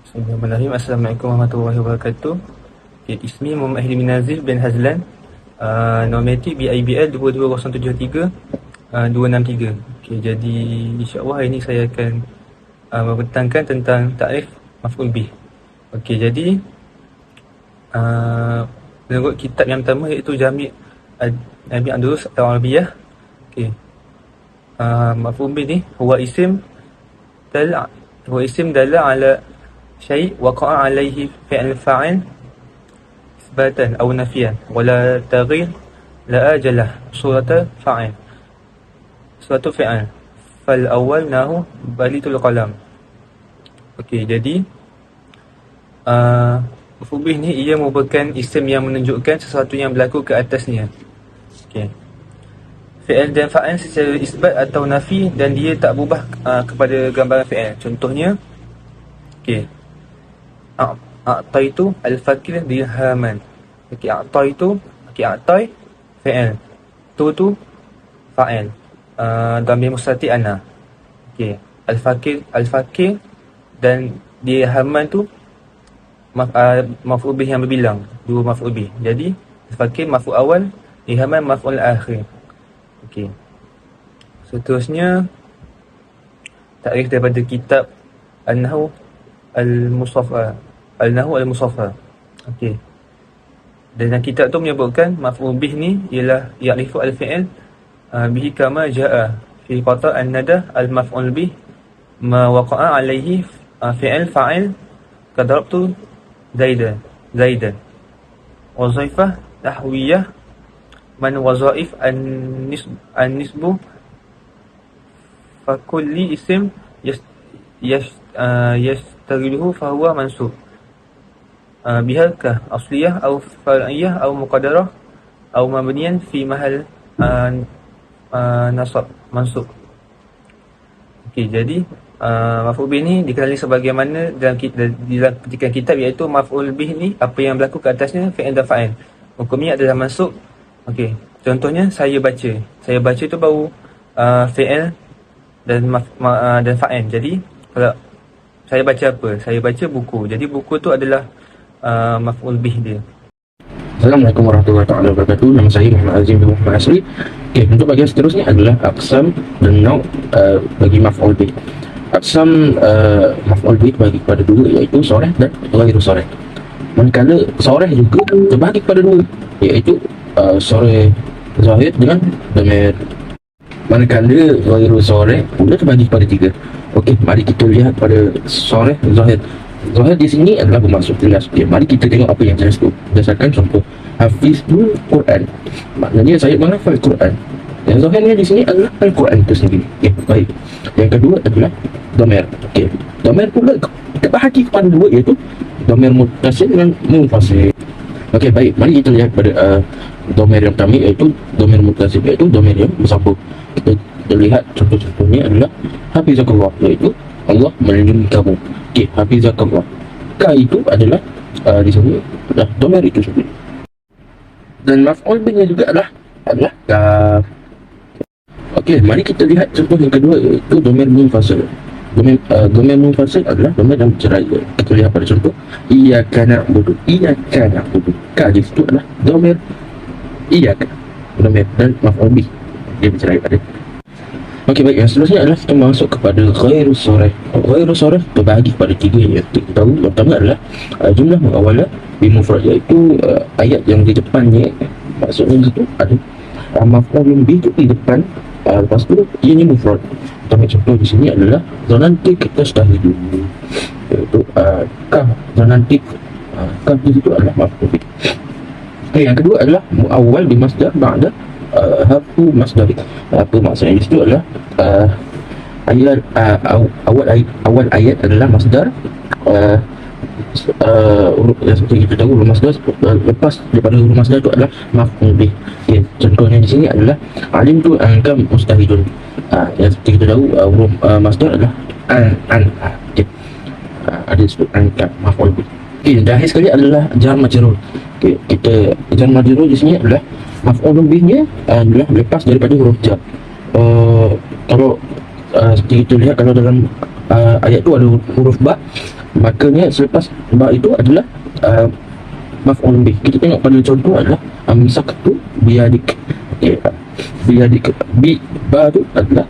Bismillahirrahmanirrahim. Assalamualaikum warahmatullahi wabarakatuh. Okay, ismi Muhammad Hilmi Nazif bin Hazlan. Nometik BIBL 22073 263. Okay, jadi insya-Allah hari ini saya akan membentangkan tentang takrif maf'ul bih. Okey, jadi menurut kitab yang pertama iaitu Jami' Andalus Al-Arabiyah. Okey. Maf'ul bih ni huwa isim dalla ala syai' waqa'a alaihi fi'l fa'il isbatan aw nafiyan wala taghyir la ajalah surata fa'il suatu fi'il fal awal nahu balitul qalam. Okey, jadi maf'ul bih ni ia merupakan isim yang menunjukkan sesuatu yang berlaku ke atasnya. Okey. Fi'il dan fa'il secara isbat atau nafi dan dia tak berubah kepada gambaran fi'il. Contohnya, okey. A'taitu al-fakir dirhaman. Okey, a'taitu, okey, a'tai fi'il. Tu fa'il. Dhamir mustati ana. Okey, al-fakir dan dirhaman tu maf'ul bih yang berbilang, dua maf'ul bih. Jadi al-fakir maf'ul awal, dirhaman maf'ul akhir. Okey. Seterusnya takrif daripada kitab An-Nahwu Al-Musaffa. Okey. Dan kitab tu menyebutkan maf'ul bih ni ialah ya'rifu al-fi'il bihi kama jaa fi qata' an-nada al-maf'ul bih ma waqa'a alaihi fi'il fa'il kadarabtu zaidan wazaifah nahwiyah man wazaif an-nisbu fa kulli isim yastaghiluhu fa huwa mansub bihakah asliyah aw far'iyah aw muqaddarah aw mabniyan fi mahal nasab mansub. Okey, jadi maf'ul bih ni dikenali sebagaimana dalam petikan kitab, iaitu maf'ul bih ni apa yang berlaku ke atasnya fi'il dan fa'il. Hukumnya adalah mansub. Okey, contohnya saya baca tu baru fi'il dan fa'il. Jadi kalau saya baca apa? Saya baca buku. Jadi buku tu adalah maf'ul bih dia. Assalamualaikum warahmatullahi wabarakatuh. Nama saya Muhammad Azim bin Muhammad Asri. Okey, untuk bahagian seterusnya adalah aqsam dan nau' bagi maf'ul bih. Aqsam maf'ul bih bagi kepada dua, iaitu soreh dan ghairu soreh. Manakala soreh juga terbahagi kepada dua, iaitu soreh zahir dengan dhamir. Manakala ghairu soreh pula terbahagi kepada tiga. Okey, mari kita lihat pada soreh zahir. Zahir di sini adalah bermaksud jelas. Okay, mari kita tengok apa yang jelas tu. Berdasarkan contoh Hafizul Quran, maknanya saya menghafal Quran. Yang zahirnya di sini adalah Al-Quran itu sendiri. Okay, baik. Yang kedua adalah dhamir. Okay, dhamir pula terbahagi kepada dua, iaitu dhamir muttasil dengan munfasil. Okey, baik. Mari kita lihat pada dhamir yang pertama, iaitu dhamir muttasil, iaitu dhamir yang bersambung. Kita lihat contoh-contohnya adalah Hafizakallah, iaitu Allah melindungi kamu. Okey, Hafizakallah. Ka itu adalah di sini dah dhamir itu sendiri. Dan maf'ul bihnya juga adalah kaf. Okey, mari kita lihat contoh yang kedua, iaitu dhamir munfasil. Dhamir munfasil adalah dhamir yang bercerai. Kita lihat pada contoh iyyaka na'budu. Ka di situ adalah dhamir iyyaka, dhamir dan maf'ul bih dia bercerai pada. Okey, baik. Yang seterusnya adalah kita masuk kepada ghairu soreh. Ghairu soreh terbahagi kepada tiga, iaitu kita tahu yang pertama adalah jumlah muawwalah bimufrad, iaitu ayat yang di depannya, maksudnya itu ada maf'ul bih di depan, lepas tu ianya mufrad. Kita ambil contoh di sini adalah zanantik tastahidu, iaitu zanantik, kaf di situ adalah maf'ul bih. Okay, yang kedua adalah muawwal bimasdar ba'da harfu masdar. Apa maksudnya di situ adalah ayat awal ayat adalah masdar, seperti kita tahu huruf masdar, lepas daripada huruf masdar itu adalah maf'ul bih. Okay, contohnya di sini adalah alimtu anka mustahidun. Yang seperti kita tahu huruf masdar adalah okay. Ada disebut anka maf'ul bih. Okay, dan akhir sekali adalah jar majrur. Okay, kita jar majrur di sini adalah maf'ul bihnya adalah lepas daripada huruf jar. Kalau seperti kita lihat, kalau dalam ayat tu ada huruf ba, makanya selepas ba itu adalah maf'ul bih. Kita tengok pada contoh adalah amsaktu biyadik. Biyadik, ba tu adalah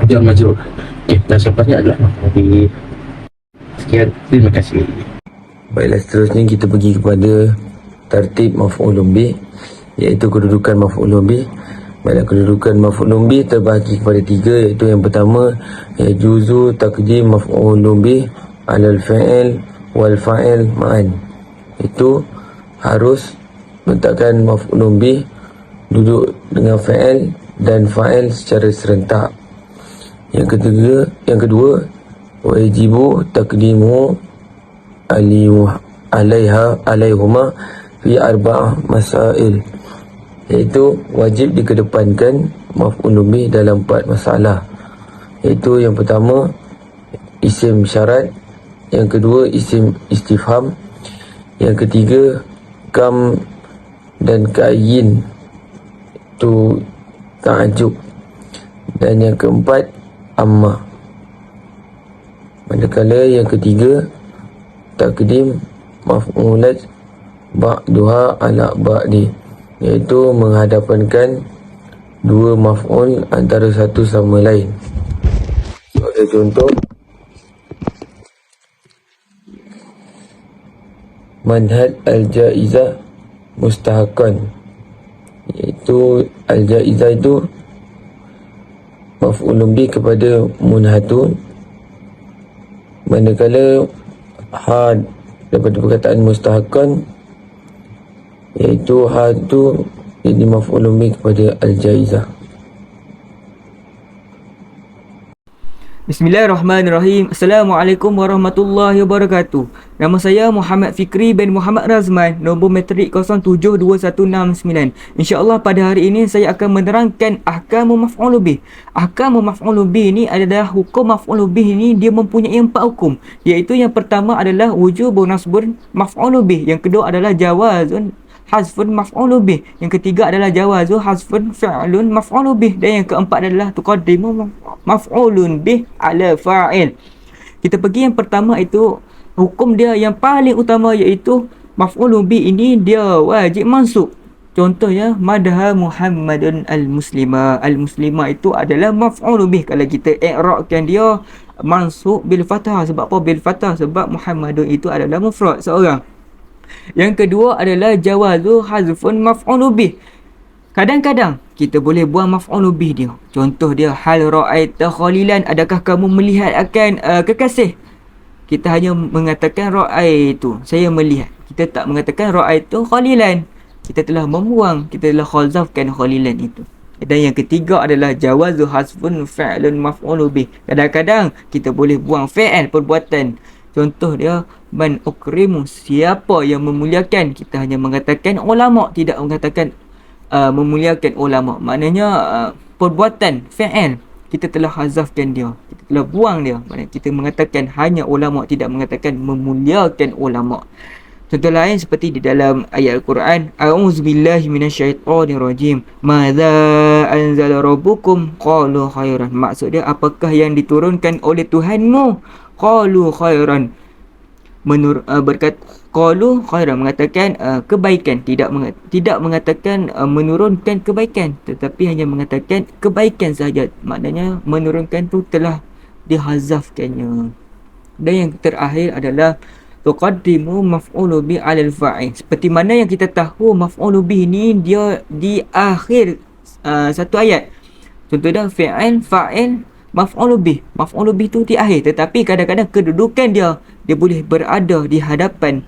jar majrur. Dan selepasnya adalah maf'ul bih. Sekian, terima kasih. Baiklah, seterusnya kita pergi kepada tertib maf'ulun bih, iaitu kedudukan maf'ulun bih. Baiklah, kedudukan maf'ulun bih terbahagi kepada 3, iaitu yang pertama, yajuzu taqdim maf'ulun bih alal fa'il wal fa'il ma'an. Itu harus letakkan maf'ulun bih duduk dengan fa'il dan fa'il secara serentak. Yang kedua, wajibu taqdimu alaihuma fi arba'ah masail, iaitu wajib dikedepankan maf'ulun bih dalam 4 masalah, iaitu yang pertama isim syarat, yang kedua isim istifham, yang ketiga kam dan ka'yin tu ta'ajub, dan yang keempat amma. Manakala yang ketiga takdim maf'ulat ba'duha ala ba'di, iaitu menghadapankan dua maf'ul antara satu sama lain. Sebagai contoh, manhaj al-jaizah mustahaqan, iaitu al-jaizah itu maf'ulun bih kepada munhatun, manakala had daripada perkataan mustahaqan, iaitu had tu jadi maf'ulun bih kepada al-jaizah. Bismillahirrahmanirrahim. Assalamualaikum warahmatullahi wabarakatuh. Nama saya Muhammad Fikri bin Muhammad Razman, nombor matrik 072169. InsyaAllah pada hari ini saya akan menerangkan ahkamu maf'ul bih. Ahkamu maf'ul bih ni adalah hukum maf'ul bih ni dia mempunyai 4 hukum, iaitu yang pertama adalah wujubun nasbun maf'ul bih, yang kedua adalah jawazun hazfun maf'ul bih, yang ketiga adalah jawazu hazfun fi'lun maf'ul bih, dan yang keempat adalah tuqaddimu maf'ulun bih ala fa'il. Kita pergi yang pertama, itu hukum dia yang paling utama, iaitu maf'ulun bih ini dia wajib mansub. Contohnya madha Muhammadun al-muslima. Al-muslima itu adalah maf'ulun bih. Kalau kita i'rabkan dia mansub bil fathah. Sebab apa bil fathah? Sebab Muhammadun itu adalah mufrad, seorang. Yang kedua adalah jawazu hazfun maf'ul bih. Kadang-kadang kita boleh buang maf'ul bih dia. Contoh dia, hal ra'aita khalilan, adakah kamu melihat akan kekasih? Kita hanya mengatakan ra'aitu, saya melihat. Kita tak mengatakan ra'aitu khalilan. Kita telah membuang, kita telah khazafkan khalilan itu. Dan yang ketiga adalah jawazu hazfun fi'lun maf'ul bih. Kadang-kadang kita boleh buang fi'il, perbuatan. Contoh dia, man ukrimu, siapa yang memuliakan. Kita hanya mengatakan ulama, tidak mengatakan memuliakan ulama. Maknanya perbuatan fi'il kita telah hazafkan dia, kita telah buang dia. Maknanya kita mengatakan hanya ulama, tidak mengatakan memuliakan ulama. Contoh lain seperti di dalam ayat Al-Quran, a'udzubillahi minasyaitonirrajim, madza anzala rabbukum qalu khairan. Maksud dia, apakah yang diturunkan oleh Tuhanmu? Qalu khairan, berkata qalu khairan, mengatakan kebaikan, tidak mengatakan menurunkan kebaikan, tetapi hanya mengatakan kebaikan sahaja. Maknanya menurunkan tu telah dihazafkannya. Dan yang terakhir adalah tuqaddimu maf'ul bi 'alal fa'il. Seperti mana yang kita tahu maf'ul bi ni dia di akhir satu ayat. Contoh dia fi'il, fa'il, maf'ul bih. Maf'ul bih tu di akhir, tetapi kadang-kadang kedudukan dia boleh berada di hadapan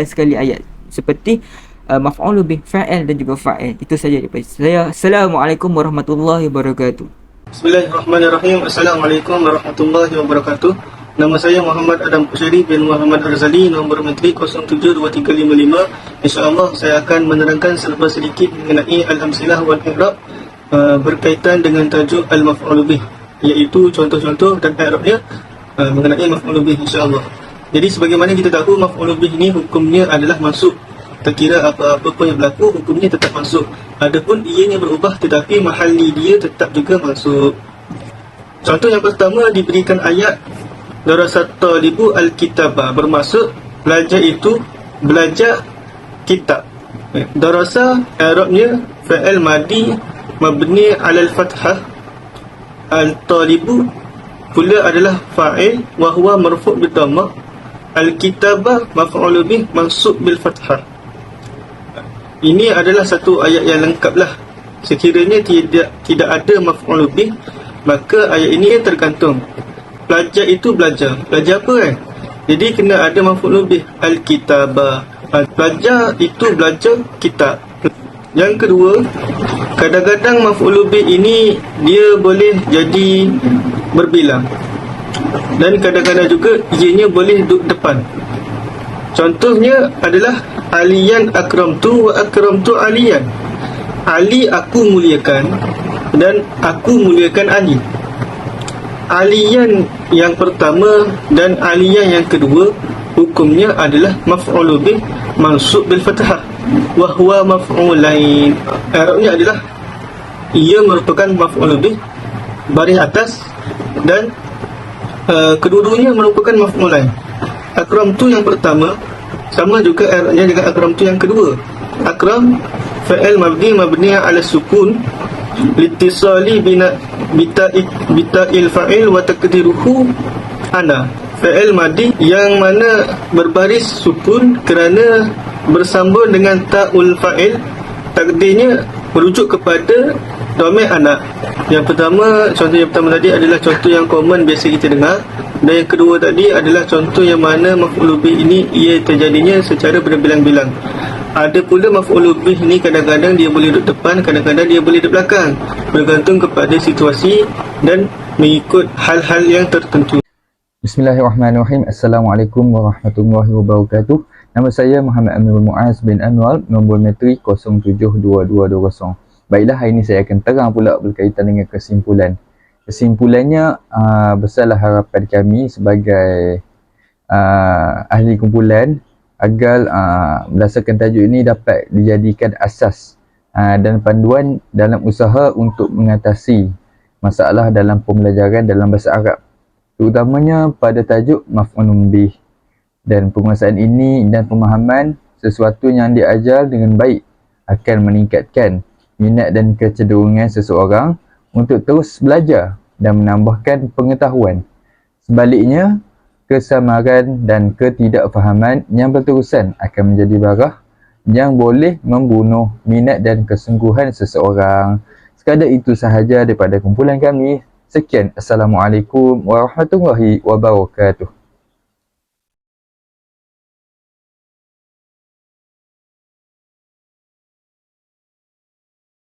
sekali ayat. Seperti maf'ul bih, fa'il dan juga fa'il. Itu saja daripada saya. Assalamualaikum warahmatullahi wabarakatuh. Bismillahirrahmanirrahim. Assalamualaikum warahmatullahi wabarakatuh. Nama saya Muhammad Adam Qusyari bin Muhammad Arzali, nombor matrik 072355. InsyaAllah saya akan menerangkan selepas sedikit mengenai al-amsilah wal i'rab berkaitan dengan tajuk al-maf'ul bih, iaitu contoh-contoh dan i'rabnya mengenai maf'ul bih, insya-Allah. Jadi sebagaimana kita tahu, maf'ul bih ni hukumnya adalah masuk. Tak kira apa-apa pun yang berlaku, hukumnya tetap masuk. Adapun ianya berubah, tetapi mahalli dia tetap juga masuk. Contoh yang pertama, diberikan ayat darasa talibu al-kitabah, bermaksud belajar itu belajar kitab. Darasa Arabnya fa'il madi mabni 'alal fathah. Al-talibu pula adalah fa'il wa huwa marfu' bi dhammah. Al-kitabah maf'ul bih mansub bil fathah. Ini adalah satu ayat yang lengkap lah. Sekiranya tidak ada maf'ul bih, maka ayat ini tergantung. Belajar itu belajar apa kan? Jadi kena ada maf'ul bih, al-kitabah. Belajar itu belajar kitab. Yang kedua, kadang-kadang maf'ul bih ini dia boleh jadi berbilang, dan kadang-kadang juga ianya boleh duduk depan. Contohnya adalah aliyan akramtu wa akramtu aliyan. Ali aku muliakan dan aku muliakan Ali. Aliyan yang pertama dan aliyan yang kedua hukumnya adalah maf'ul bih mansub bil fathah wa huwa maf'ulain. Arabnya adalah ia merupakan maf'ul bih baris atas, dan kedua-duanya merupakan maf'ulain. Akramtu yang pertama sama juga Arabnya dengan akramtu yang kedua. Akram fa'il mabni 'ala sukun litisali bita'il fa'il wa taqdiruhu ana. Fa'il madi yang mana berbaris sukun kerana bersambung dengan ta'ul fa'il, takdirnya merujuk kepada domir anak. Yang pertama, contoh yang pertama tadi adalah contoh yang common biasa kita dengar, dan yang kedua tadi adalah contoh yang mana maf'ul bih ini ia terjadinya secara berbilang-bilang. Ada pula maf'ul bih ni kadang-kadang dia boleh duduk depan, kadang-kadang dia boleh duduk belakang, bergantung kepada situasi dan mengikut hal-hal yang tertentu. Bismillahirrahmanirrahim. Assalamualaikum warahmatullahi wabarakatuh. Nama saya Muhammad Amirul Muaz bin Anwar, nombor metrik 072220. Baiklah, hari ini saya akan terang pula berkaitan dengan kesimpulan. Kesimpulannya, besarlah harapan kami sebagai ahli kumpulan agar berdasarkan tajuk ini dapat dijadikan asas dan panduan dalam usaha untuk mengatasi masalah dalam pembelajaran dalam bahasa Arab, terutamanya pada tajuk maf'ulun bih. Dan penguasaan ini dan pemahaman sesuatu yang diajar dengan baik akan meningkatkan minat dan kecenderungan seseorang untuk terus belajar dan menambahkan pengetahuan. Sebaliknya, kesamaran dan ketidakfahaman yang berterusan akan menjadi barah yang boleh membunuh minat dan kesungguhan seseorang. Sekadar itu sahaja daripada kumpulan kami. Sekian. Assalamualaikum warahmatullahi wabarakatuh.